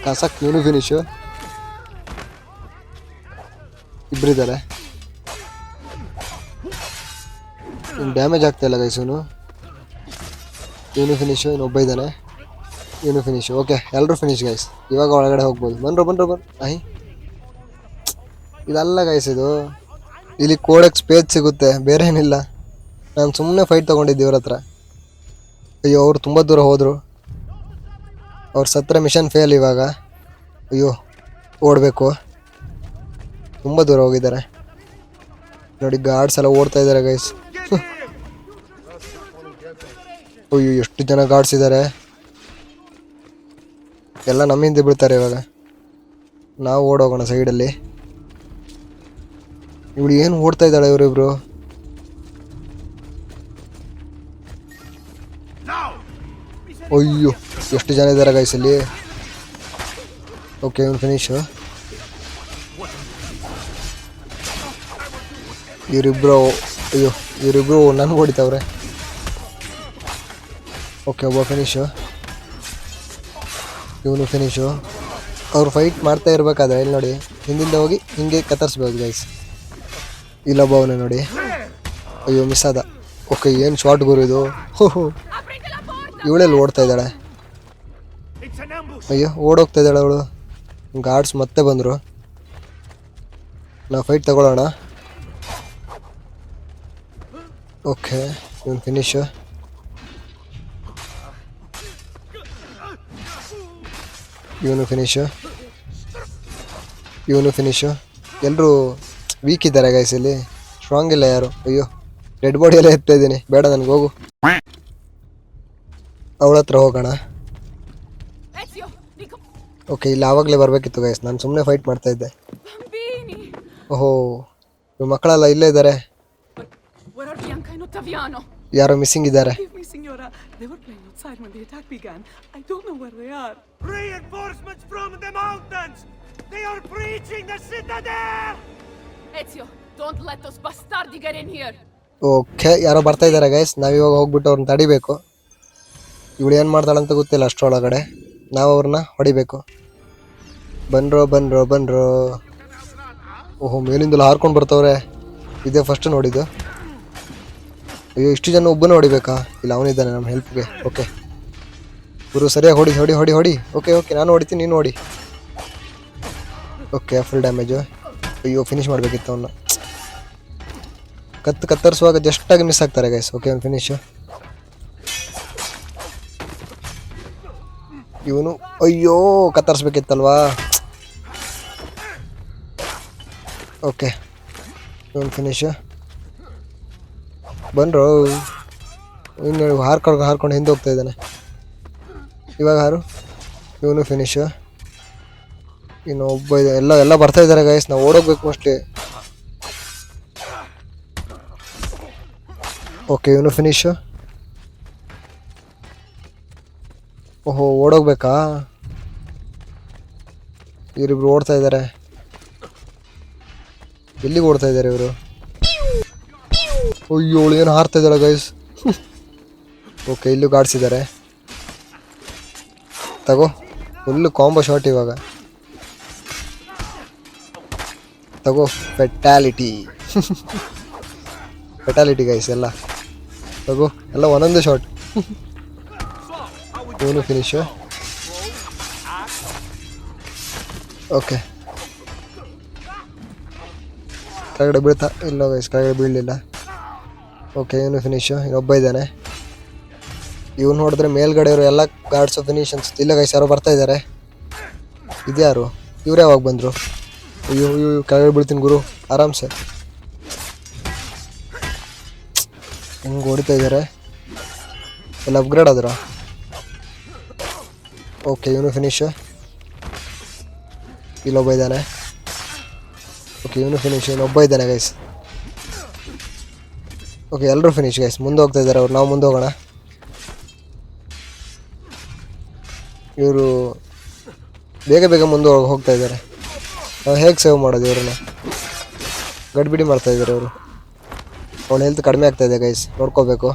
ಕಸಕ್ ಇವನು ಫಿನಿಶು. ಇಬ್ಬರಿದ್ದಾರೆ. ಇನ್ನು ಡ್ಯಾಮೇಜ್ ಆಗ್ತಾಯಿಲ್ಲ ಗೈಸ್. ಇವನು ಫಿನಿಶು, ಇನ್ನೊಬ್ಬ ಇದ್ದಾನೆ, ಇವನು ಫಿನಿಶು. ಓಕೆ ಎಲ್ಲರೂ ಫಿನಿಶ್ ಗೈಸ್. ಇವಾಗ ಒಳಗಡೆ ಹೋಗ್ಬೋದು. ಬಂದ್ರು ಐ ಇದಲ್ಲ ಗೈಸ್, ಇದು ಇಲ್ಲಿ ಕೋಡೆಕ್ಸ್ ಪೇಜ್ ಸಿಗುತ್ತೆ, ಬೇರೆ ಏನಿಲ್ಲ. ನಾನು ಸುಮ್ಮನೆ ಫೈಟ್ ತೊಗೊಂಡಿದ್ದೆ ಇವ್ರ ಹತ್ರ. ಅಯ್ಯೋ ಅವ್ರು ತುಂಬ ದೂರ ಹೋದರು, ಅವ್ರ ಸತ್ರ ಮಿಷನ್ ಫೇಲ್. ಇವಾಗ ಅಯ್ಯೋ ಓಡಬೇಕು, ತುಂಬ ದೂರ ಹೋಗಿದ್ದಾರೆ ನೋಡಿ. ಗಾರ್ಡ್ಸ್ ಎಲ್ಲ ಓಡ್ತಾ ಇದ್ದಾರೆ ಗೈಸ್. ಅಯ್ಯೋ ಎಷ್ಟು ಜನ ಗಾರ್ಡ್ಸ್ ಇದ್ದಾರೆ, ಎಲ್ಲ ನಮ್ಮ ಹಿಂದೆ ಬೀಳ್ತಾರೆ. ಇವಾಗ ನಾವು ಓಡೋಗೋಣ ಸೈಡಲ್ಲಿ. ಇವಳು ಏನು ಓಡ್ತಾ ಇದ್ದಾಳೆ ಇವರಿಬ್ರು. ಅಯ್ಯೋ ಎಷ್ಟು ಜನ ಇದ್ದಾರೆ ಗೈಸ್ ಇಲ್ಲಿ. ಓಕೆ ಇವನು ಫಿನಿಶು. ಇವರಿಬ್ರು ಅಯ್ಯೋ ಇವರಿಬ್ರು ನನಗೆ ಹೊಡಿತಾವ್ರೆ. ಓಕೆ ಒಬ್ಬ ಫಿನಿಶು, ಇವನು ಫಿನಿಶು. ಅವ್ರು ಫೈಟ್ ಮಾಡ್ತಾ ಇರಬೇಕಾದ್ರೆ ಇಲ್ಲಿ ನೋಡಿ ಹಿಂದಿಂದ ಹೋಗಿ ಹಿಂಗೆ ಕತ್ತರಿಸ್ಬೋದು ಗೈಸ್. ಇಲ್ಲೊಬ್ಬ ಅವನೇ ನೋಡಿ. ಅಯ್ಯೋ ಮಿಸ್ ಆದ. ಓಕೆ ಏನು ಶಾರ್ಟ್ ಗುರು ಇದು. ಇವಳೆಲ್ಲಿ ಓಡ್ತಾ ಇದ್ದಾಳೆ. ಅಯ್ಯೋ ಓಡೋಗ್ತಾ ಇದ್ದಾಳೆ ಅವಳು. ಗಾರ್ಡ್ಸ್ ಮತ್ತೆ ಬಂದರು. ನಾವು ಫೈಟ್ ತಗೊಳ್ಳೋಣ. ಓಕೆ ಇವನು ಫಿನಿಶು. ಇವನು ಫಿನಿಶು, ಇವನು ಫಿನಿಶು. ಎಲ್ಲರೂ ವೀಕ್ ಇದ್ದಾರೆ ಗೈಸ್ ಇಲ್ಲಿ, ಸ್ಟ್ರಾಂಗ್ ಇಲ್ಲ ಯಾರು. ಅಯ್ಯೋ ಡೆಡ್ ಬಾಡಿ ಎಲ್ಲ ಎತ್ತಾ ಇದ್ದೀನಿ, ಬೇಡ ನನಗೆ ಹೋಗು. ಅವಳ ಹತ್ರ ಹೋಗೋಣ. ಓಕೆ ಇಲ್ಲಿ ಆವಾಗಲೇ ಬರಬೇಕಿತ್ತು ಗೈಸ್, ನಾನು ಸುಮ್ಮನೆ ಫೈಟ್ ಮಾಡ್ತಾ ಇದ್ದೆ. ಓಹೋ ಇವ್ರ ಮಕ್ಕಳೆಲ್ಲ ಇಲ್ಲೇ ಇದ್ದಾರೆ. ಯಾರೋ ಮಿಸ್ಸಿಂಗ್ ಇದ್ದಾರೆ. Reinforcements from the mountains! They are breaching the citadel! Ezio, don't let those bastardi get in here. Okay ಯಾರೋ ಬರ್ತಾ ಇದ್ದಾರೆ ಗೈಸ್. ನಾವಿವಾಗ ಹೋಗ್ಬಿಟ್ಟು ಅವ್ರನ್ನ ತಡಿಬೇಕು. ಇವಳು ಏನು ಮಾಡ್ತಾಳಂತ ಗೊತ್ತಿಲ್ಲ ಅಷ್ಟರೊಳಗಡೆ. ನಾವು ಅವ್ರನ್ನ ಹೊಡಿಬೇಕು. ಬಂದ್ರು. ಓಹೋ ಮೇಲಿಂದಲ್ಲ ಹಾರ್ಕೊಂಡು ಬರ್ತವ್ರೆ. ಇದೇ ಫಸ್ಟ್ ನೋಡಿದ್ದು. ಅಯ್ಯೋ ಇಷ್ಟು ಜನ ಒಬ್ಬನೇ ಹೊಡಿಬೇಕಾ? ಇಲ್ಲ ಅವನಿದ್ದಾನೆ ನಮ್ಮ ಹೆಲ್ಪ್ಗೆ. ಓಕೆ ಗುರು ಸರಿಯಾಗಿ ಹೊಡಿ. ಓಕೆ ನಾನು ಹೊಡಿತೀನಿ, ನೀನು ಹೊಡಿ. Okay full damage. ಅಯ್ಯೋ ಫಿನಿಶ್ ಮಾಡಬೇಕಿತ್ತು ಅವನ್ನ. ಕತ್ತರಿಸುವಾಗ ಜಸ್ಟಾಗಿ ಮಿಸ್ ಆಗ್ತಾರೆ ಗೈಸ್. ಓಕೆ ಒಂದು ಫಿನಿಶು. ಇವನು ಅಯ್ಯೋ ಕತ್ತರಿಸ್ಬೇಕಿತ್ತಲ್ವಾ. ಓಕೆ ಇವನು ಫಿನಿಶು. ಬಂದರು ಇನ್ನು ಹಾರ್ಕೊಂಡು ಹಿಂದೆ ಹೋಗ್ತಾ ಇದ್ದಾನೆ. ಇವಾಗ ಯಾರು? ಇವನು ಫಿನಿಶು. ಇನ್ನು ಒಬ್ಬ ಇದೆ. ಎಲ್ಲ ಬರ್ತಾ ಇದ್ದಾರೆ ಗೈಸ್, ನಾವು ಓಡೋಗ್ಬೇಕು ಮೋಸ್ಟ್ಲಿ. ಓಕೆ ಇವನು ಫಿನಿಶು. ಓಹೋ ಓಡೋಗ್ಬೇಕಾ? ಇವರಿಬ್ರು ಓಡ್ತಾ ಇದ್ದಾರೆ. ಎಲ್ಲಿಗೆ ಓಡ್ತಾ ಇದ್ದಾರೆ ಇವರು? ಅಯ್ಯೋ ಅವಳು ಏನು ಹಾರ್ತಾ ಇದ್ದಾಳೆ ಗೈಸ್. ಓಕೆ ಇಲ್ಲೂ ಗಾಡ್ಸಿದ್ದಾರೆ. ತಗೋ ಫುಲ್ಲು ಕಾಂಬೋ ಶಾಟ್ ಇವಾಗ. ತಗೋ ಫೆಟಾಲಿಟಿ ಗೈಸ್ ಎಲ್ಲ ತಗೋ. ಎಲ್ಲ ಒಂದೊಂದು ಶಾಟ್. ಇವನು ಫಿನಿಶು. ಓಕೆ ಕೆಳಗಡೆ ಬೀಳ್ತಾ ಇಲ್ಲ ಗೈಸ್, ಕೆಳಗಡೆ ಬೀಳಲಿಲ್ಲ. ಓಕೆ ಇವನು ಫಿನಿಶು. ಇನ್ನೊಬ್ಬ ಇದ್ದಾನೆ. ಇವ್ನು ನೋಡಿದ್ರೆ ಮೇಲ್ಗಡೆಯವರು ಎಲ್ಲ ಗಾರ್ಡ್ಸು ಫಿನಿಶ್ ಅನ್ಸುತ್ತೆ. ಇಲ್ಲ ಗೈಸ್ ಯಾರೋ ಬರ್ತಾ ಇದ್ದಾರೆ. ಇದ್ಯಾರು? ಇವ್ರು ಯಾವಾಗ ಬಂದರು? ಅಯ್ಯೋ ಕೆಳಗಡೆ ಬೀಳ್ತೀನಿ ಗುರು ಆರಾಮ್ಸೆ. ಹೆಂಗೆ ಹೊಡಿತಾ ಇದ್ದಾರೆ. ಎಲ್ಲ ಅಪ್ಗ್ರೇಡ್ ಆದ್ರ. ಓಕೆ ಇವನು ಫಿನಿಶ್. ಇಲ್ಲೊಬ್ಬ ಇದ್ದಾನೆ. ಓಕೆ ಇವನು ಫಿನಿಶ್. ಇನ್ನೊಬ್ಬ ಇದ್ದಾನೆ ಗೈಸ್. ಓಕೆ ಎಲ್ಲರೂ ಫಿನಿಶ್ ಗೈಸ್. ಮುಂದೆ ಹೋಗ್ತಾ ಇದ್ದಾರೆ ಅವ್ರು. ನಾವು ಮುಂದೆ ಹೋಗೋಣ. ಇವರು ಬೇಗ ಬೇಗ ಮುಂದೆ ಹೋಗ್ತಾ ಇದ್ದಾರೆ. ನಾವು ಹೇಗೆ ಸೇವ್ ಮಾಡೋದು ಇವ್ರನ್ನ? ಗಡ್ಬಿಡಿ ಮಾಡ್ತಾ ಇದ್ದಾರೆ ಅವರು. ಅವಳ ಹೆಲ್ತ್ ಕಡಿಮೆ ಆಗ್ತಾ ಇದೆ ಗೈಸ್, ನೋಡ್ಕೋಬೇಕು.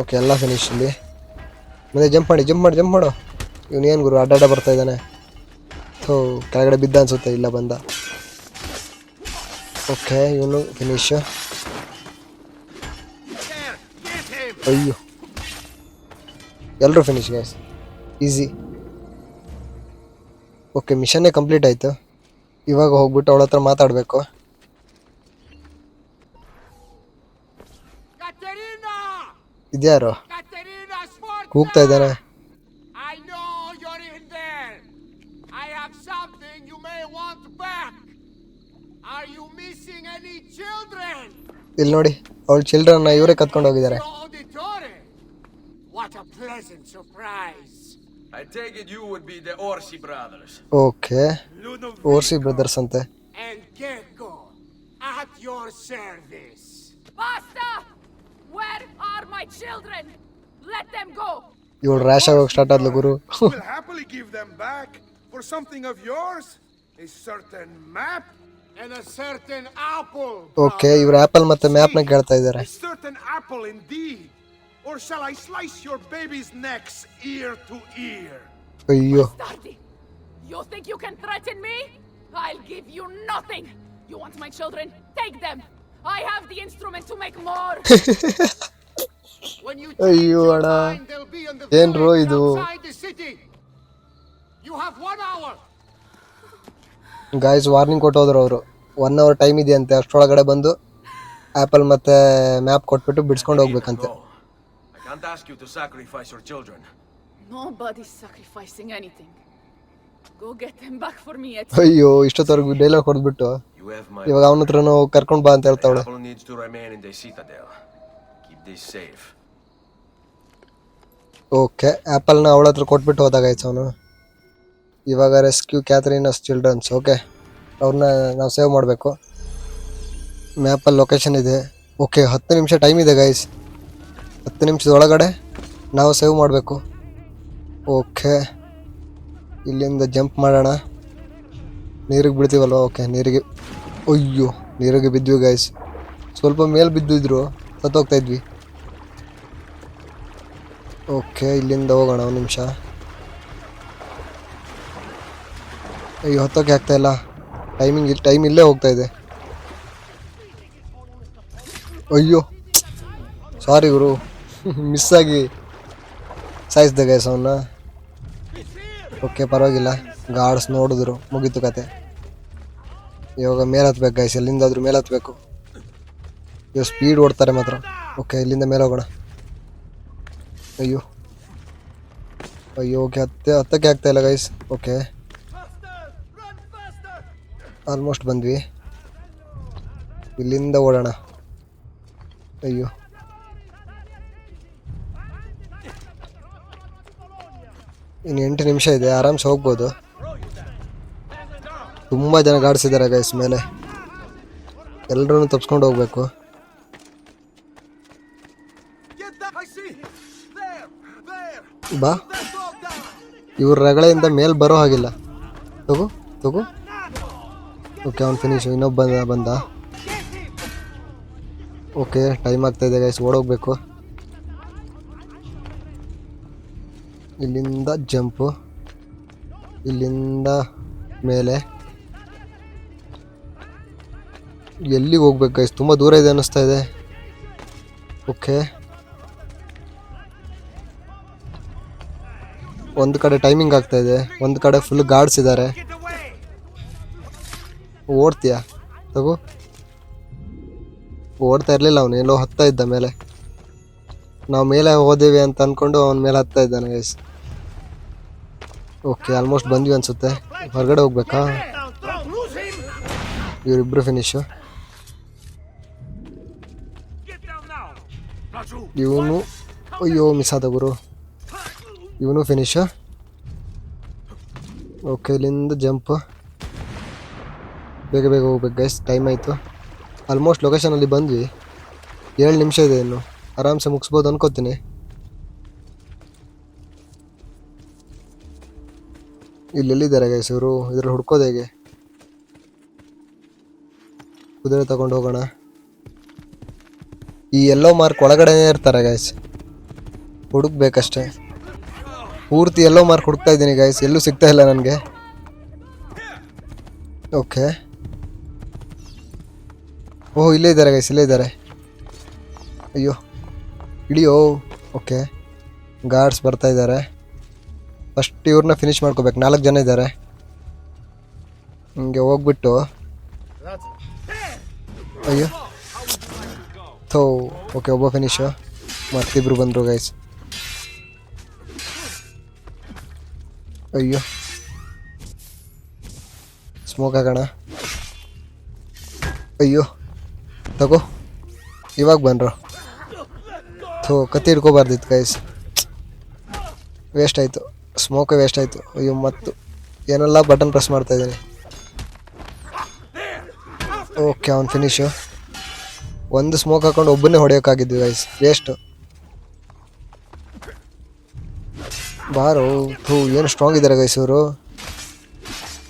ಓಕೆ ಎಲ್ಲ ಫಿನಿಶ್ ಇಲ್ಲಿ. ಮುಂದೆ ಜಂಪ್ ಮಾಡು. ಇವನೇನು ಗುರು ಅಡ್ಡಾಡ ಬರ್ತಾ ಇದ್ದಾನೆ. ಥೋ ಕೆಳಗಡೆ ಬಿದ್ದ ಅನ್ಸುತ್ತೆ. ಇಲ್ಲ ಬಂದ. ಓಕೆ ಇವನು ಫಿನಿಶ್. ಅಯ್ಯೋ ಎಲ್ಲರೂ ಫಿನಿಶ್ ಗೈಸ್. ಈಸಿ. ಓಕೆ ಮಿಷನ್ನೇ ಕಂಪ್ಲೀಟ್ ಆಯಿತು. ಇವಾಗ ಹೋಗ್ಬಿಟ್ಟು ಅವಳ ಹತ್ರ ಮಾತಾಡಬೇಕು. ಇದ್ಯಾರು ಕೂಗ್ತಾ ಇದ್ದಾನೆ? ಇಲ್ಲಿ ನೋಡಿ, ಅವಳ ಚಿಲ್ಡ್ರನ್ನ ಇವರೇ ಕತ್ಕೊಂಡು ಹೋಗಿದ್ದಾರೆ. I take it you would be the Orsi brothers. Okay Orsi brothers ಅಂತೆ. And Gecko at your service. Basta! Where are my children? Let them go! ಇವಳು ರ್ಯಾಶ್ ಆಗೋಕೆ start ಆದ್ಲು Guru. We'll happily give them back for something of yours. A certain map And a certain apple. Okay ಇವ್ರು ಆಪಲ್ ಮತ್ತೆ ಮ್ಯಾಪ್ನ ಕೇಳ್ತಾ ಇದ್ದಾರೆ. A certain apple indeed. Or shall I slice your baby's necks ear to ear? ಅಯ್ಯೋ Stardi! You think you can threaten me? I'll give you nothing! You want my children? Take them! I have the instrument to make more! When you ಅಯ್ಯೋ change your ಅಣ್ಣ, mind, they'll be on the ಏನ್ರೋ village ಇದು? outside the city. You have 1 hour. Guys warning ಕೊಟ್ಟೋದ್ರು ಅವರು. 1 hour ಟೈಮ್ ಇದೆ ಅಂತೆ. ಅಷ್ಟರೊಳಗಡೆ ಬಂದು ಆಪಲ್ ಮತ್ತೆ ಮ್ಯಾಪ್ ಕೊಟ್ಬಿಟ್ಟು ಬಿಡಿಸ್ಕೊಂಡು ಹೋಗ್ಬೇಕಂತೆ. No. I can't ask you to sacrifice your children. Nobody's sacrificing anything. Go get them back for me, ಅಯ್ಯೋ ಇಷ್ಟೊತ್ತವರೆಗೂ ಡೈಲಾಗ್ ಹೊಡೆದ್ಬಿಟ್ಟು You have my ಇವಾಗ ಅವನ ಹತ್ರನೂ ಕರ್ಕೊಂಡು ಬಾ ಅಂತ ಹೇಳ್ತಾವಳೆ. apple needs to remain in the citadel. Keep this safe. Okay ಆ್ಯಪಲ್ನ ಅವಳ ಹತ್ರ ಕೊಟ್ಬಿಟ್ಟು ಹೋದಾಗಾಯ್ತು ಅವನು. ಇವಾಗ ರೆಸ್ಕ್ಯೂ ಕ್ಯಾಥರಿನಸ್ ಚಿಲ್ಡ್ರನ್ಸ್. ಓಕೆ ಅವ್ರನ್ನ ನಾವು ಸೇವ್ ಮಾಡಬೇಕು. ಮ್ಯಾಪಲ್ಲಿ ಲೊಕೇಶನ್ ಇದೆ. ಓಕೆ 10 ನಿಮಿಷ ಟೈಮ್ ಇದೆ ಗೈಸ್. 10 ನಿಮಿಷದೊಳಗಡೆ ನಾವು ಸೇವ್ ಮಾಡಬೇಕು. ಓಕೆ ಇಲ್ಲಿಂದ ಜಂಪ್ ಮಾಡೋಣ. ನೀರಿಗೆ ಬಿಡ್ತೀವಲ್ವ? ಓಕೆ ನೀರಿಗೆ. ಅಯ್ಯೋ ನೀರಿಗೆ ಬಿದ್ವಿ ಗೈಸ್. ಸ್ವಲ್ಪ ಮೇಲೆ ಬಿದ್ದಿದ್ರು ಸತ್ತೋಗ್ತಾ ಇದ್ವಿ. ಓಕೆ ಇಲ್ಲಿಂದ ಹೋಗೋಣ. ಒಂದು ನಿಮಿಷ. ಅಯ್ಯೋ ಹತ್ತೋಕೆ ಆಗ್ತಾ ಇಲ್ಲ. ಟೈಮ್ ಇಲ್ಲೇ ಹೋಗ್ತಾ ಇದೆ. ಅಯ್ಯೋ ಸಾರಿ ಗುರು, ಮಿಸ್ ಆಗಿ ಸಾಯಿಸ್ದೆ ಗೈಸ್ ಅವನ್ನ. ಓಕೆ ಪರವಾಗಿಲ್ಲ, ಗಾರ್ಡ್ಸ್ ನೋಡಿದ್ರು, ಮುಗೀತು ಕತೆ. ಇವಾಗ ಮೇಲೆ ಹತ್ಬೇಕು ಗೈಸ್, ಎಲ್ಲಿಂದಾದ್ರೂ ಮೇಲೆ ಹತ್ಬೇಕು. ಇವಾಗ ಸ್ಪೀಡ್ ಓಡ್ತಾರೆ ಮಾತ್ರ. ಓಕೆ ಇಲ್ಲಿಂದ ಮೇಲೆ ಹೋಗೋಣ. ಅಯ್ಯೋ ಓಕೆ ಹತ್ತಕ್ಕೆ ಆಗ್ತಾ ಇಲ್ಲ ಗೈಸ್. ಓಕೆ ಆಲ್ಮೋಸ್ಟ್ ಬಂದ್ವಿ. ಇಲ್ಲಿಂದ ಓಡೋಣ. ಅಯ್ಯೋ ಇನ್ನು 8 ನಿಮಿಷ ಇದೆ, ಆರಾಮ್ಸೆ ಹೋಗ್ಬೋದು. ತುಂಬ ಜನ ಗಾಡಿಸಿದ್ದಾರೆ ಗೈಸ್ ಮೇಲೆ. ಎಲ್ಲರೂ ತಪ್ಸ್ಕೊಂಡು ಹೋಗ್ಬೇಕು. ಬಾ, ಇವ್ರ ರಗಳೆಯಿಂದ ಮೇಲೆ ಬರೋ ಹಾಗಿಲ್ಲ. ತಗೋ. ಓಕೆ ಅವ್ನು ಫಿನಿಶ್. ಇನ್ನೊಬ್ಬ ಬಂದ. ಓಕೆ ಟೈಮ್ ಆಗ್ತಾ ಇದೆ ಗೈಸ್, ಓಡೋಗ್ಬೇಕು. ಇಲ್ಲಿಂದ ಜಂಪು, ಇಲ್ಲಿಂದ ಮೇಲೆ. ಎಲ್ಲಿಗೆ ಹೋಗ್ಬೇಕು ಗೈಸ್? ತುಂಬ ದೂರ ಇದೆ ಅನ್ನಿಸ್ತಾ ಇದೆ. ಓಕೆ ಒಂದು ಕಡೆ ಟೈಮಿಂಗ್ ಆಗ್ತಾ ಇದೆ, ಒಂದು ಕಡೆ ಫುಲ್ ಗಾರ್ಡ್ಸ್ ಇದ್ದಾರೆ. ಓಡ್ತೀಯಾ? ತಗೋ. ಓಡ್ತಾ ಇರಲಿಲ್ಲ ಅವನು, ಎಲ್ಲೋ ಹತ್ತಾ ಇದ್ದ ಮೇಲೆ. ನಾವು ಮೇಲೆ ಹೋದೇವಿ ಅಂತ ಅಂದ್ಕೊಂಡು ಅವನ ಮೇಲೆ ಹತ್ತಾ ಇದ್ದಾನೆ ಗೈಸ್. ಓಕೆ ಆಲ್ಮೋಸ್ಟ್ ಬಂದ್ವಿ ಅನ್ಸುತ್ತೆ. ಹೊರಗಡೆ ಹೋಗ್ಬೇಕಾ? ಇವರಿಬ್ರು ಫಿನಿಶು. ಇವನು ಅಯ್ಯೋ ಮಿಸ್ ಆದ ಗುರು. ಇವನು ಫಿನಿಶ್. ಓಕೆ ಇಲ್ಲಿಂದ ಜಂಪ್. ಬೇಗ ಬೇಗ ಹೋಗ್ಬೇಕು ಗೈಸ್, ಟೈಮ್ ಆಯಿತು. ಆಲ್ಮೋಸ್ಟ್ ಲೊಕೇಶನಲ್ಲಿ ಬಂದ್ವಿ. 7 ನಿಮಿಷ ಇದೆ ಇನ್ನು, ಆರಾಮ್ಸೆ ಮುಗಿಸ್ಬೋದು ಅನ್ಕೋತೀನಿ. ಇಲ್ಲೆಲ್ಲಿದ್ದಾರೆ ಗೈಸ್ ಇವರು? ಇದ್ರ ಹುಡ್ಕೋದು ಹೇಗೆ? ಕುದುರೆ ತಗೊಂಡು ಹೋಗೋಣ. ಈ ಎಲ್ಲೋ ಮಾರ್ಕ್ ಒಳಗಡೆನೇ ಇರ್ತಾರೆ ಗೈಸ್, ಹುಡುಕ್ಬೇಕಷ್ಟೆ. ಪೂರ್ತಿ ಎಲ್ಲೋ ಮಾರ್ಕ್ ಹುಡುಕ್ತಾ ಇದ್ದೀನಿ ಗೈಸ್, ಎಲ್ಲೂ ಸಿಗ್ತಾ ಇಲ್ಲ ನನಗೆ. ಓಕೆ, ಓಹ್ ಇಲ್ಲೇ ಇದ್ದಾರೆ ಗೈಸ್, ಇಲ್ಲೇ ಇದ್ದಾರೆ. ಅಯ್ಯೋ ಇಳಿಯೋ. ಓಕೆ, ಗಾರ್ಡ್ಸ್ ಬರ್ತಾ ಇದ್ದಾರೆ. ಫಸ್ಟ್ ಇವ್ರನ್ನ ಫಿನಿಶ್ ಮಾಡ್ಕೋಬೇಕು. 4 ಜನ ಇದ್ದಾರೆ. ಹಿಂಗೆ ಹೋಗ್ಬಿಟ್ಟು ಅಯ್ಯೋ ಥೋ. ಓಕೆ, ಒಬ್ಬ ಫಿನಿಶು. ಮತ್ತಿಬ್ರು ಬಂದರು ಗೈಸ್. ಅಯ್ಯೋ ಸ್ಮೋಕ್ ಹಾಕೋಣ. ಅಯ್ಯೋ ತಗೋ, ಇವಾಗ ಬಂದರು. ಥೋ, ಕತ್ತಿ ಹಿಡ್ಕೋಬಾರ್ದಿತ್ತು ಗೈಸ್, ವೇಸ್ಟ್ ಆಯಿತು. ಸ್ಮೋಕೇ ವೇಸ್ಟ್ ಆಯಿತು. ಅಯ್ಯೋ ಮತ್ತು ಏನೆಲ್ಲ ಬಟನ್ ಪ್ರೆಸ್ ಮಾಡ್ತಾಯಿದ್ದೀನಿ. ಓಕೆ, ಅವ್ನು ಫಿನಿಶು. ಒಂದು ಸ್ಮೋಕ್ ಹಾಕೊಂಡು ಒಬ್ಬನ್ನೇ ಹೊಡೆಯೋಕ್ಕಾಗಿದ್ವಿ ಗೈಸ್, ವೇಸ್ಟು. ಬಾರೋ. ಥೂ, ಏನು ಸ್ಟ್ರಾಂಗ್ ಇದ್ದಾರೆ ಗೈಸ್ ಇವರು.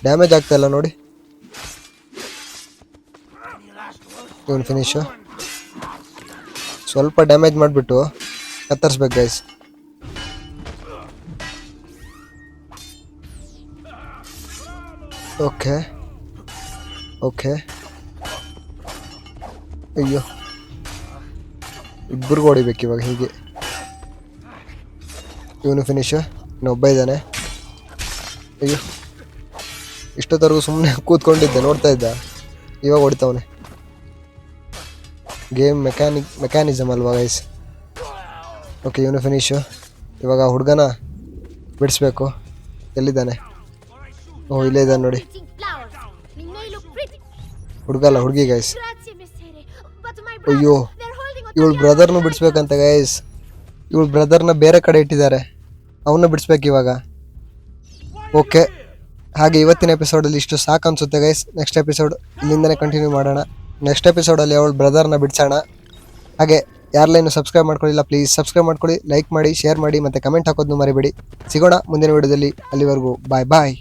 ಡ್ಯಾಮೇಜ್ ಆಗ್ತಾಯಿಲ್ಲ ನೋಡಿ. ಇವನು ಫಿನಿಶು. ಸ್ವಲ್ಪ ಡ್ಯಾಮೇಜ್ ಮಾಡಿಬಿಟ್ಟು ಕತ್ತರಿಸ್ಬೇಕು ಗೈಸ್. Okay okay. ಅಯ್ಯೋ, ಇಬ್ಬರಿಗೂ ಹೊಡಿಬೇಕು ಇವಾಗ ಹೀಗೆ. ಇವನು ಫಿನಿಶು. ಇನ್ನೊಬ್ಬ ಇದ್ದಾನೆ. ಅಯ್ಯೋ, ಇಷ್ಟೊತ್ತರೆಗೂ ಸುಮ್ಮನೆ ಕೂತ್ಕೊಂಡಿದ್ದೆ, ನೋಡ್ತಾ ಇದ್ದ. ಇವಾಗ ಹೊಡಿತಾವನೆ. ಗೇಮ್ ಮೆಕ್ಯಾನಿಸಮ್ ಅಲ್ವಾ ಗೈಸ್. ಓಕೆ, ಇವನು ಫಿನಿಶು. ಇವಾಗ ಹುಡುಗನ ಬಿಡಿಸ್ಬೇಕು. ಎಲ್ಲಿದ್ದಾನೆ? ಓಹ್ ಇಲ್ಲೇ ಇದ್ದಾನೆ ನೋಡಿ. ಹುಡುಗ ಅಲ್ಲ, ಹುಡುಗಿ ಗೈಸ್. ಅಯ್ಯೋ, ಇವಳು ಬ್ರದರ್ನು ಬಿಡಿಸ್ಬೇಕಂತ ಗೈಸ್. ಇವಳು ಬ್ರದರ್ನ ಬೇರೆ ಕಡೆ ಇಟ್ಟಿದ್ದಾರೆ, ಅವನ್ನ ಬಿಡಿಸ್ಬೇಕು ಇವಾಗ. ಓಕೆ, ಹಾಗೆ ಇವತ್ತಿನ ಎಪಿಸೋಡಲ್ಲಿ ಇಷ್ಟು ಸಾಕು ಅನಿಸುತ್ತೆ ಗೈಸ್. ನೆಕ್ಸ್ಟ್ ಎಪಿಸೋಡ್ ಇಲ್ಲಿಂದನೇ ಕಂಟಿನ್ಯೂ ಮಾಡೋಣ. ನೆಕ್ಸ್ಟ್ ಎಪಿಸೋಡಲ್ಲಿ ಅವಳು ಬ್ರದರ್ನ ಬಿಡಿಸೋಣ. ಹಾಗೆ ಯಾರೆಲ್ಲ ಸಬ್ಸ್ಕ್ರೈಬ್ ಮಾಡ್ಕೊಳ್ಳಿಲ್ಲ ಪ್ಲೀಸ್ ಸಬ್ಸ್ಕ್ರೈಬ್ ಮಾಡ್ಕೊಳ್ಳಿ, ಲೈಕ್ ಮಾಡಿ, ಶೇರ್ ಮಾಡಿ ಮತ್ತು ಕಮೆಂಟ್ ಹಾಕೋದನ್ನು ಮರಿಬೇಡಿ. ಸಿಗೋಣ ಮುಂದಿನ ವಿಡಿಯೋದಲ್ಲಿ. ಅಲ್ಲಿವರೆಗೂ ಬಾಯ್ ಬಾಯ್.